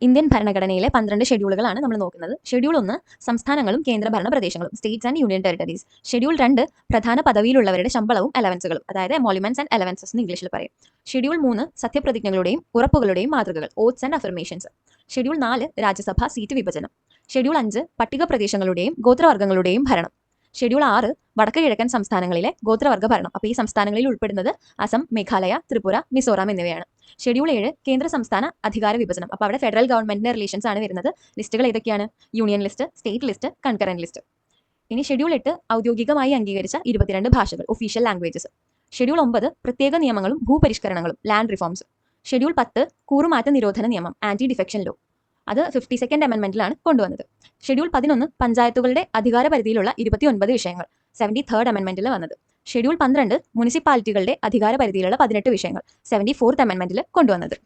Indian ഭരണഘടനയിലെ 12 ഷെഡ്യൂളുകളാണ് നമ്മൾ നോക്കുന്നത്. ഷെഡ്യൂൾ 1 സംസ്ഥാനങ്ങളും കേന്ദ്രഭരണ പ്രദേശങ്ങളും, States and union territories. Schedule 2 പ്രധാന പദവിയിലുള്ളവരുടെ ശമ്പളവും അലവൻസുകളും, അതായത് എമോളിമെന്റ്സ് ആൻഡ് അലവൻസസ് എന്ന് ഇംഗ്ലീഷിൽ പറയും. ഷെഡ്യൂൾ 3 സത്യപ്രതിജ്ഞകളുടെയും ഉറപ്പുകളുടെയും മാതൃകകൾ, oaths and affirmations. Schedule 4 Rajya Sabha seat വിഭജനം. ഷെഡ്യൂൾ 5 പട്ടിക പ്രദേശങ്ങളുടെയും ഗോത്രവർഗ്ഗങ്ങളുടെയും ഭരണം. ഷെഡ്യൂൾ 6 വടക്ക് കിഴക്കൻ സംസ്ഥാനങ്ങളിലെ ഗോത്രവർഗ്ഗ ഭരണം. അപ്പോൾ ഈ സംസ്ഥാനങ്ങളിൽ ഉൾപ്പെടുന്നത് അസം, മേഘാലയ, ത്രിപുര, മിസോറാം എന്നിവയാണ്. ഷെഡ്യൂൾ 7 കേന്ദ്ര സംസ്ഥാന അധികാര വിഭജനം. അപ്പോൾ അവിടെ ഫെഡറൽ ഗവൺമെന്റിന്റെ റിലേഷൻസ് ആണ് വരുന്നത്. ലിസ്റ്റുകൾ ഏതൊക്കെയാണ്? Union list, state list, concurrent list. ഇനി ഷെഡ്യൂൾ 8 ഔദ്യോഗികമായി അംഗീകരിച്ച 22 ഭാഷകൾ, ഒഫീഷ്യൽ ലാംഗ്വേജസ്. ഷെഡ്യൂൾ 9 പ്രത്യേക നിയമങ്ങളും ഭൂപരിഷ്കരണങ്ങളും, ലാൻഡ് റിഫോംസ്. ഷെഡ്യൂൾ 10 കൂറുമാറ്റ നിരോധന നിയമം, ആന്റി ഡിഫെക്ഷൻ ലോ. അത് 52nd അമെൻമെന്റിലാണ് കൊണ്ടുവന്നത്. ഷെഡ്യൂൾ 11 പഞ്ചായത്തുകളുടെ അധികാര പരിധിയിലുള്ള 29 വിഷയങ്ങൾ, 73rd അമെൻമെന്റിൽ വന്നത്. ഷെഡ്യൂൾ 12 മുനിസിപ്പാലിറ്റികളുടെ അധികാര പരിധിയിലുള്ള 18 വിഷയങ്ങൾ, 74th അമെൻമെന്റിൽ കൊണ്ടുവന്നത്.